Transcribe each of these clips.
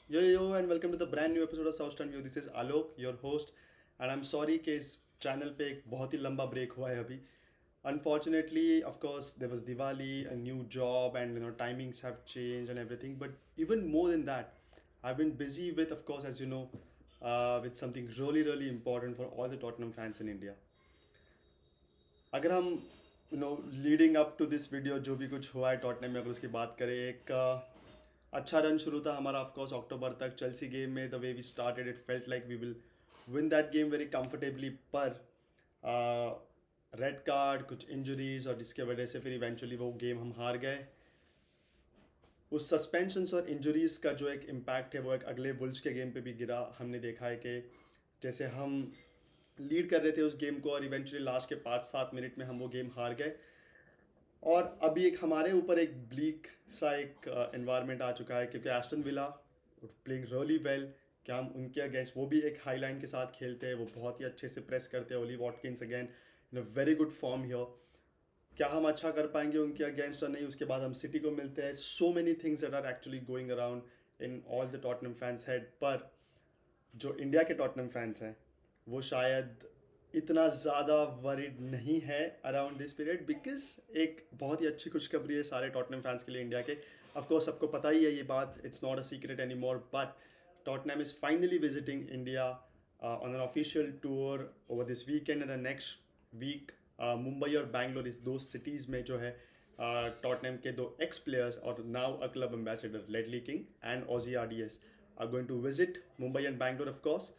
Yo, and welcome to the brand new episode of South Turn View. This is Alok, your host, and I'm sorry कि इस channel पे एक बहुत ही लंबा break हुआ है अभी. Unfortunately, of course, there was Diwali, a new job, and timings have changed and everything. But even more than that, I've been busy with, of course, as you know, with something really important for all the Tottenham fans in India. अगर हम leading up to this video जो भी कुछ हुआ है Tottenham में, अगर उसकी बात करें, एक अच्छा रन शुरू था हमारा ऑफ कोर्स अक्टूबर तक चेल्सी गेम में. The way we started it felt like we will win that game very comfortably, पर रेड कार्ड, कुछ इंजरीज और जिसके वजह से फिर इवेंचुअली वो गेम हम हार गए. उस सस्पेंशंस और इंजरीज का जो एक इम्पैक्ट है वो एक अगले वुल्स के गेम पे भी गिरा. हमने देखा है कि जैसे हम लीड कर रहे थे उस गेम को और इवेंचुअली लास्ट के 5-7 मिनट में हम वो गेम हार गए. और अभी एक हमारे ऊपर एक ब्लीक सा एक एनवायरनमेंट आ चुका है क्योंकि Aston villa playing really well. क्या हम उनके अगेंस्ट, वो भी एक हाई लाइन के साथ खेलते हैं, वो बहुत ही अच्छे से प्रेस करते हैं. Ollie Watkins again in a very good form here. क्या हम अच्छा कर पाएंगे उनके अगेंस्ट और नहीं? उसके बाद हम सिटी को मिलते हैं. So many things that are actually going around in all the Tottenham fans head. पर जो इंडिया के टॉटनम फैंस हैं वो शायद इतना ज़्यादा वरीड नहीं है अराउंड दिस पीरियड, बिकॉज एक बहुत ही अच्छी खुशखबरी है सारे टॉटनम फैंस के लिए इंडिया के. ऑफकोर्स सबको पता ही है ये बात, it's not a secret any more, but Tottenham is finally visiting India on an official tour over this weekend and next week. Mumbai और बैंगलोर इस दो सिटीज़ में जो है टॉटनम के दो एक्स प्लेयर्स और now a club ambassador Ledley King and Ossie Ardiles are going to visit Mumbai and Bangalore. Of course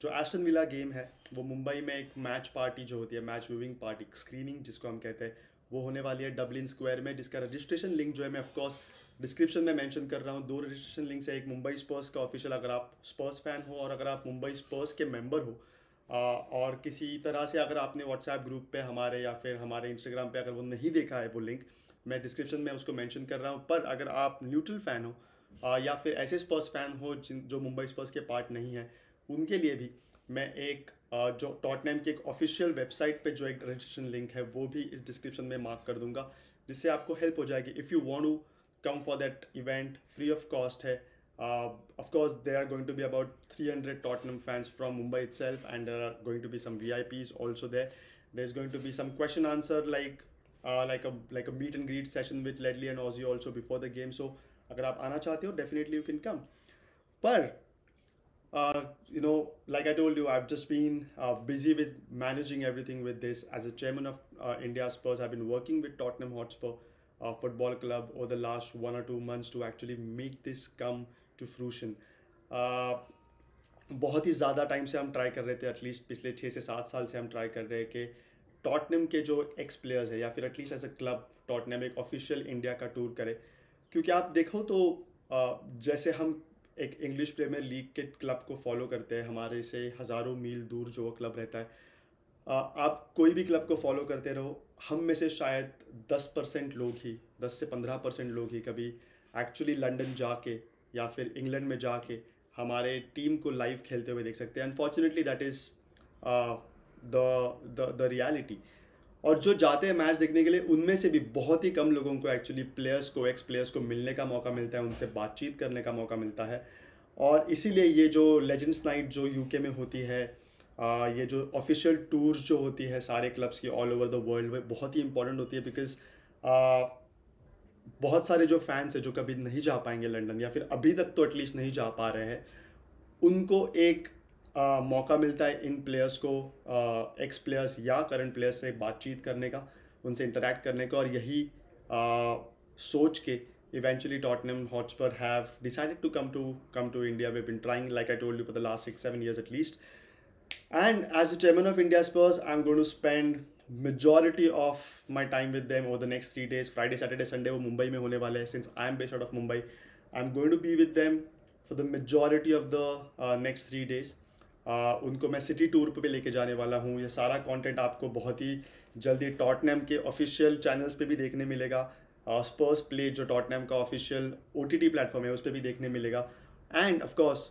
जो एस्टन विला गेम है वो मुंबई में एक मैच पार्टी जो होती है, मैच व्यूइंग पार्टी, स्क्रीनिंग जिसको हम कहते हैं, वो होने वाली है डबलिन स्क्वायर में, जिसका रजिस्ट्रेशन लिंक जो है मैं ऑफकोर्स डिस्क्रिप्शन में मेंशन कर रहा हूँ. दो रजिस्ट्रेशन लिंक्स है, एक मुंबई स्पर्स का ऑफिशियल अगर आप स्पर्स फैन हो और अगर आप मुंबई स्पर्स के मेंबर हो, और किसी तरह से अगर आपने व्हाट्सएप ग्रुप पे हमारे या फिर हमारे इंस्टाग्राम पे अगर वो नहीं देखा है वो लिंक, मैं डिस्क्रिप्शन में उसको मेंशन कर रहा हूँ. पर अगर आप न्यूट्रल फ़ैन हो या फिर ऐसे स्पर्स फैन हो जो मुंबई स्पर्स के पार्ट नहीं है, उनके लिए भी मैं एक जो टॉटनहम की एक ऑफिशियल वेबसाइट पे जो एक रजिस्ट्रेशन लिंक है वो भी इस डिस्क्रिप्शन में मार्क कर दूंगा, जिससे आपको हेल्प हो जाएगी if you want to come for that event. Free of cost है. Of course, there are going to be about 300 Tottenham fans from Mumbai itself, and there are going to be some VIPs also there. There's going to be some question answer like a meet and greet session with Ledley and Ozzy also before the game. So अगर आप आना चाहते हो definitely you can come. पर like I told you, I've just been busy with managing everything with this. As a chairman of India Spurs, I've been working with Tottenham Hotspur Football Club over the last 1 or 2 months to actually make this come to fruition. Uh, बहुत ही ज़्यादा time से हम try कर रहे थे, at least पिछले 6 से 7 साल से हम ट्राई कर रहे हैं कि टॉटनम के जो एक्स प्लेयर्स है या फिर at least as a club Tottenham एक ऑफिशियल इंडिया का टूर करे. क्योंकि आप देखो तो जैसे हम एक इंग्लिश प्रीमियर लीग के क्लब को फॉलो करते हैं, हमारे से हज़ारों मील दूर जो वो क्लब रहता है, आप कोई भी क्लब को फॉलो करते रहो, हम में से शायद 10% लोग ही, 10 से 15% लोग ही कभी एक्चुअली लंदन जाके या फिर इंग्लैंड में जाके हमारे टीम को लाइव खेलते हुए देख सकते हैं. Unfortunately that is the reality. और जो जाते हैं मैच देखने के लिए, उनमें से भी बहुत ही कम लोगों को एक्चुअली प्लेयर्स को, एक्स प्लेयर्स को मिलने का मौका मिलता है, उनसे बातचीत करने का मौका मिलता है. और इसीलिए ये जो लेजेंड्स नाइट जो यूके में होती है, ये जो ऑफिशियल टूर्स जो होती है सारे क्लब्स की ऑल ओवर द वर्ल्ड में, बहुत ही इंपॉर्टेंट होती है. बिकॉज बहुत सारे जो फैंस हैं जो कभी नहीं जा पाएंगे लंदन, या फिर अभी तक तो एटलीस्ट नहीं जा पा रहे हैं, उनको एक मौका मिलता है इन प्लेयर्स को, एक्स प्लेयर्स या करंट प्लेयर्स से बातचीत करने का, उनसे इंटरेक्ट करने का. और यही सोच के eventually Tottenham Hotspur have decided to come to India. We've been trying, like I told you, for the last 6-7 years at least. And as the chairman of India Spurs, I'm going to spend majority of my time with them over the next 3 days. Friday, Saturday, Sunday वो मुंबई में होने वाले हैं. Since I'm based out of Mumbai, I'm going to be with them for the majority of the next 3 days. उनको मैं city tour पे लेके जाने वाला हूँ. ये सारा कंटेंट आपको बहुत ही जल्दी टॉटनहम के ऑफिशियल चैनल्स पे भी देखने मिलेगा. स्पर्स प्ले जो टॉटनहम का ऑफिशियल OTT प्लेटफॉर्म है उस पर भी देखने मिलेगा. एंड ऑफ कोर्स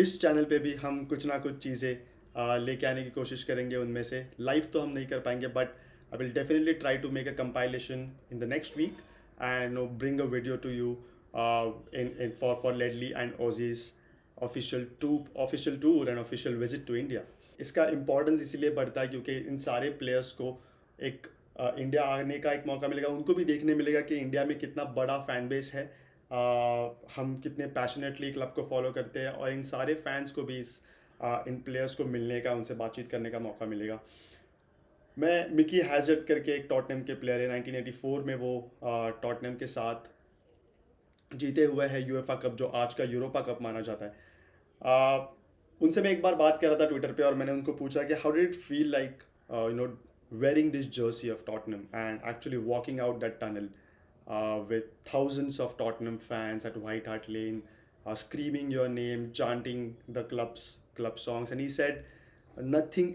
इस चैनल पे भी हम कुछ ना कुछ चीज़ें लेके आने की कोशिश करेंगे. उनमें से लाइव तो हम नहीं कर पाएंगे, but I will definitely try to make a compilation in the next week and bring a video to you in for Ledley and Aussie's official tour and official visit to India. इसका importance इसीलिए बढ़ता है क्योंकि इन सारे players को एक India आने का एक मौका मिलेगा, उनको भी देखने मिलेगा कि इंडिया में कितना बड़ा फैन बेस है, हम कितने पैशनेटली क्लब को फॉलो करते हैं, और इन सारे फैंस को भी इन प्लेयर्स को मिलने का, उनसे बातचीत करने का मौका मिलेगा. मैं मिकी हैजर्ड करके एक टॉटनहम के प्लेयर है, 1984 में वो टॉटनहम के साथ जीते हुए है यूएफए कप, जो आज का यूरोपा कप माना जाता है. उनसे मैं एक बार बात कर रहा था ट्विटर पे, और मैंने उनको पूछा कि how did it feel like wearing this jersey of Tottenham and actually walking out that tunnel with thousands of Tottenham fans at White Hart Lane screaming your name, chanting the club songs, and he said nothing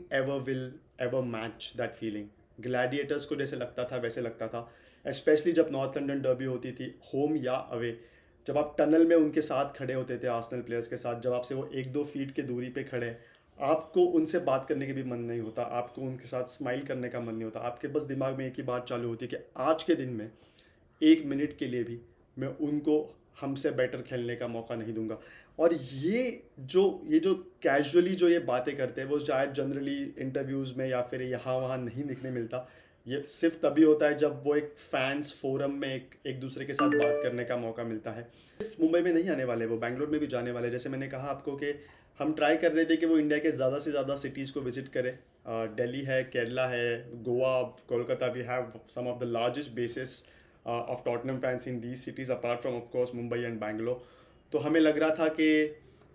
will ever match that feeling. Gladiators को जैसे लगता था वैसे लगता था, especially जब north London derby होती थी, होम या अवे, जब आप टनल में उनके साथ खड़े होते थे आर्सेनल प्लेयर्स के साथ, जब आपसे वो 1-2 फीट की दूरी पे खड़े, आपको उनसे बात करने के भी मन नहीं होता, आपको उनके साथ स्माइल करने का मन नहीं होता, आपके बस दिमाग में एक ही बात चालू होती है कि आज के दिन में 1 मिनट के लिए भी मैं उनको हमसे बेटर खेलने का मौका नहीं दूंगा. और ये जो कैजुअली जो ये बातें करते हैं, वो शायद जनरली इंटरव्यूज़ में या फिर यहाँ वहाँ नहीं दिखने मिलता. ये सिर्फ तभी होता है जब वो एक फैंस फोरम में एक दूसरे के साथ बात करने का मौका मिलता है. सिर्फ मुंबई में नहीं आने वाले, वो बैंगलोर में भी जाने वाले. जैसे मैंने कहा आपको कि हम ट्राई कर रहे थे कि वो इंडिया के ज़्यादा से ज़्यादा सिटीज़ को विजिट करें. दिल्ली है, केरला है, Goa, Kolkata. We have some of the largest bases of Tottenham fans in these cities apart from of course Mumbai and Bangalore. तो हमें लग रहा था कि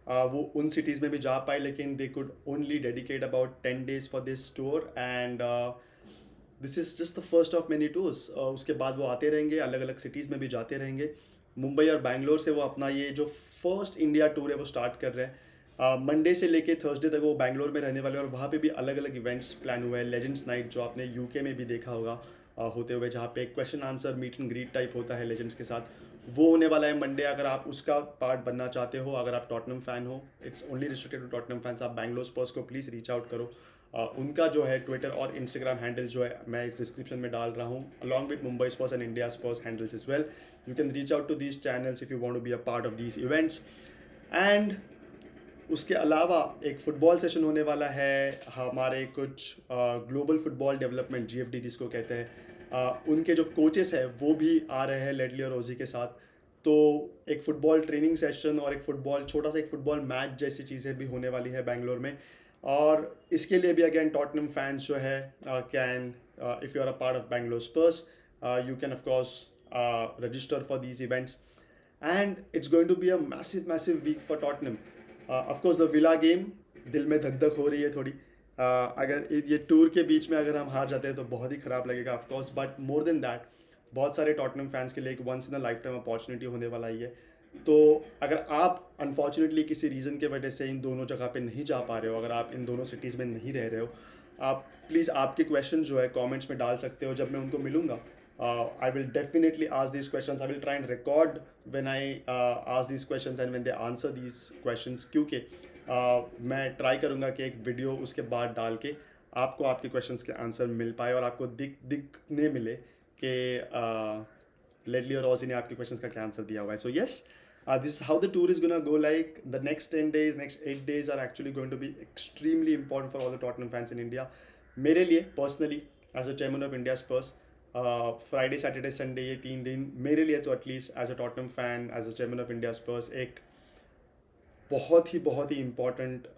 वो उन सिटीज़ में भी जा पाए, लेकिन they could only dedicate about 10 days for this tour, and this is just the first of many tours. उसके बाद वो आते रहेंगे, अलग अलग सिटीज़ में भी जाते रहेंगे. मुंबई और बैंगलोर से वो अपना ये जो फर्स्ट इंडिया टूर है वो स्टार्ट कर रहे हैं. मंडे से लेके थर्सडे तक वो बैंगलोर में रहने वाले, और वहाँ पे भी अलग अलग इवेंट्स प्लान हुए हैं. लेजेंड्स नाइट, जो आपने यूके में भी देखा होगा होते हुए, जहाँ पे question answer meet and greet type होता है लेजेंड्स के साथ, वो होने वाला है मंडे. अगर आप उसका पार्ट बनना चाहते हो, अगर आप टॉटनहम फ़ैन हो, it's only restricted to Tottenham fans. आप बैंगलोर स्पर्स को प्लीज़ रीच आउट करो. उनका जो है ट्विटर और इंस्टाग्राम हैंडल जो है मैं इस डिस्क्रिप्शन में डाल रहा हूँ, along with Mumbai Spurs and India Spurs handles as well. You can reach out to these channels if you want to be a part of these events. And उसके अलावा एक फ़ुटबॉल सेशन होने वाला है. हमारे कुछ ग्लोबल फुटबॉल डेवलपमेंट, GFD जिसको कहते हैं, उनके जो कोचेस हैं वो भी आ रहे हैं लेडली और ओजी के साथ. तो एक फ़ुटबॉल ट्रेनिंग सेशन और एक छोटा सा एक फ़ुटबॉल मैच जैसी चीज़ें भी होने वाली है बैंगलोर में. और इसके लिए भी अगेन टॉटनहम फैंस जो है can, if you are a part of Bangalore Spurs, you can of course register for these events. And it's going to be a massive week for Tottenham. Of course the Villa game, दिल में धक धक हो रही है थोड़ी. अगर ये टूर के बीच में अगर हम हार जाते हैं तो बहुत ही ख़राब लगेगा of course, but more than that बहुत सारे टॉटनहम फैंस के लिए एक once in a life time opportunity होने वाला ही है. तो अगर आप अनफॉर्चुनेटली किसी रीज़न के वजह से इन दोनों जगह पे नहीं जा पा रहे हो, अगर आप इन दोनों सिटीज़ में नहीं रह रहे हो, आप प्लीज़ आपके क्वेश्चन जो है कमेंट्स में डाल सकते हो. जब मैं उनको मिलूँगा, I will definitely ask these questions. I will try and record when I ask these questions and when they answer these questions, क्योंकि मैं ट्राई करूँगा कि एक वीडियो उसके बाद डाल के आपको आपके क्वेश्चंस के आंसर मिल पाए, और आपको दिखने मिले कि लेडली और ऑजी ने आपके क्वेश्चंस का क्या आंसर दिया हुआ है. So yes, this is how the tour is going to go. Like the next 10 days, next 8 days are actually going to be extremely important for all the Tottenham fans in India. मेरे लिए personally as a chairman of India Spurs, Friday Saturday Sunday ये 3 दिन मेरे लिए तो at least as a Tottenham fan, as a chairman of India Spurs, एक बहुत ही इम्पॉर्टेंट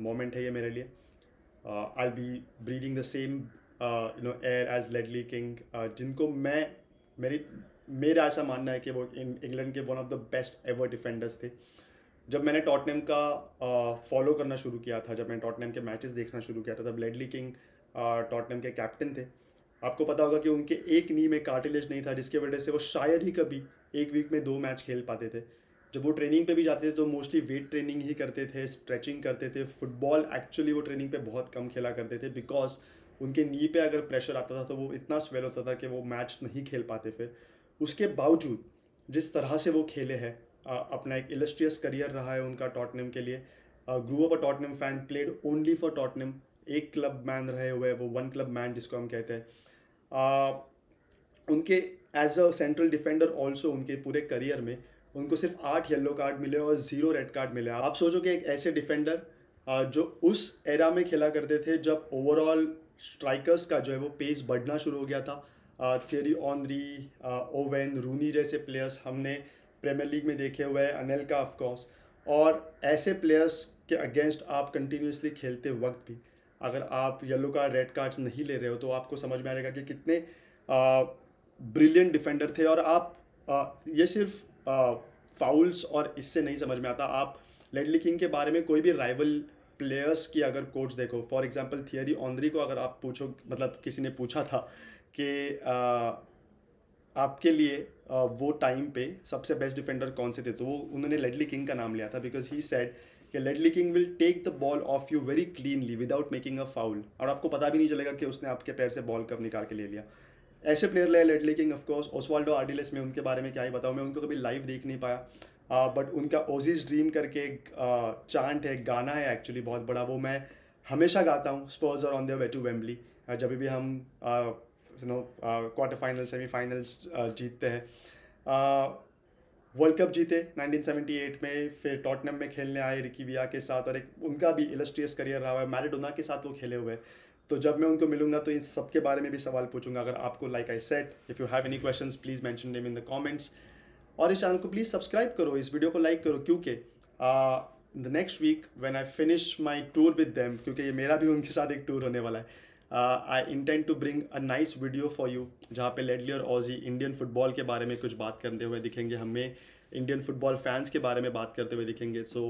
मोमेंट है ये मेरे लिए. I be breathing the same air as Ledley King, जिनको मेरा ऐसा मानना है कि वो इंग्लैंड के one of the best ever defenders थे. जब मैंने टॉटनहम का फॉलो करना शुरू किया था, जब मैंने टॉटनहम के मैचेस देखना शुरू किया था, तब लेडली किंग टॉटनहम के कैप्टन थे. आपको पता होगा कि उनके एक नी में कार्टिलेज नहीं था, जिसके वजह से वो शायद ही कभी एक वीक में 2 मैच खेल पाते थे. जब वो ट्रेनिंग पे भी जाते थे तो मोस्टली वेट ट्रेनिंग ही करते थे, स्ट्रेचिंग करते थे. फुटबॉल एक्चुअली वो ट्रेनिंग पे बहुत कम खेला करते थे, बिकॉज उनके नी पे अगर प्रेशर आता था तो वो इतना स्वेल होता था कि वो मैच नहीं खेल पाते. फिर उसके बावजूद जिस तरह से वो खेले हैं, अपना एक इलस्ट्रियस करियर रहा है उनका टॉटनहम के लिए. Grew up a Tottenham fan, played only for Tottenham, एक क्लब मैन रहे हुए, वो वन क्लब मैन जिसको हम कहते हैं. उनके as a central defender also उनके पूरे करियर में उनको सिर्फ 8 येलो कार्ड मिले और 0 रेड कार्ड मिले। आप सोचो कि एक ऐसे डिफेंडर जो उस एरा में खेला करते थे जब ओवरऑल स्ट्राइकर्स का जो है वो पेस बढ़ना शुरू हो गया था। थियरी ऑनरी, ओवेन, रूनी जैसे प्लेयर्स हमने प्रीमियर लीग में देखे हुए हैं, अनेलका ऑफ कोर्स। और ऐसे प्लेयर्स के अगेंस्ट आप कंटिन्यूसली खेलते वक्त भी अगर आप येलो कार्ड रेड कार्ड्स नहीं ले रहे हो तो आपको समझ में आएगा कि कितने ब्रिलियंट डिफेंडर थे। और आप ये सिर्फ फाउल्स और इससे नहीं समझ में आता। आप लेडली किंग के बारे में कोई भी राइवल प्लेयर्स की अगर कोच देखो, फॉर एग्जांपल थियरी ऑनरी को अगर आप पूछो, मतलब किसी ने पूछा था कि आपके लिए वो टाइम पे सबसे बेस्ट डिफेंडर कौन से थे, तो वो उन्होंने लेडली किंग का नाम लिया था, बिकॉज ही सेड कि Ledley King will take the ball off you very cleanly without making a foul, और आपको पता भी नहीं चलेगा कि उसने आपके पैर से बॉल कब निकाल के ले लिया। ऐसे प्लेयर ले Ledley King, of course Osvaldo Ardiles, में उनके बारे में क्या ही बताऊँ, मैं उनको कभी लाइव देख नहीं पाया, बट उनका ओजीज ड्रीम करके एक चांट है, गाना है एक्चुअली बहुत बड़ा, वो मैं हमेशा गाता हूँ Spurs are on their way to Wembley, जब भी हम क्वार्टर फाइनल सेमीफाइनल्स जीतते हैं। वर्ल्ड कप जीते 1978 में, फिर टॉटनम में खेलने आए रिकी विया के साथ, और एक उनका भी इलस्ट्रियस करियर रहा है, मैराडोना के साथ वो खेले हुए। तो जब मैं उनको मिलूंगा तो इन सब के बारे में भी सवाल पूछूंगा। अगर आपको, like I said, if you have any questions please mention them in the comments, और इस चैनल को प्लीज़ सब्सक्राइब करो, इस वीडियो को लाइक करो, क्योंकि the next week when I finish my tour with them, क्योंकि ये मेरा भी उनके साथ एक टूर होने वाला है, I intend to bring a nice video for you, जहाँ पे लेडली और ऑजी इंडियन फुटबॉल के बारे में कुछ बात करते हुए दिखेंगे, हमें इंडियन फुटबॉल फैंस के बारे में बात करते हुए दिखेंगे। So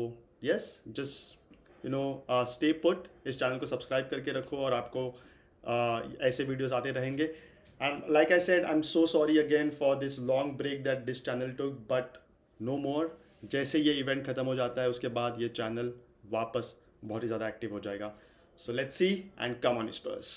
yes, just stay put, इस चैनल को सब्सक्राइब करके रखो और आपको ऐसे वीडियोस आते रहेंगे। And like I said, I am so sorry again for this long break that this channel took, but no more. जैसे ये इवेंट ख़त्म हो जाता है उसके बाद ये चैनल वापस बहुत ही ज़्यादा एक्टिव हो जाएगा। So let's see and come on Spurs.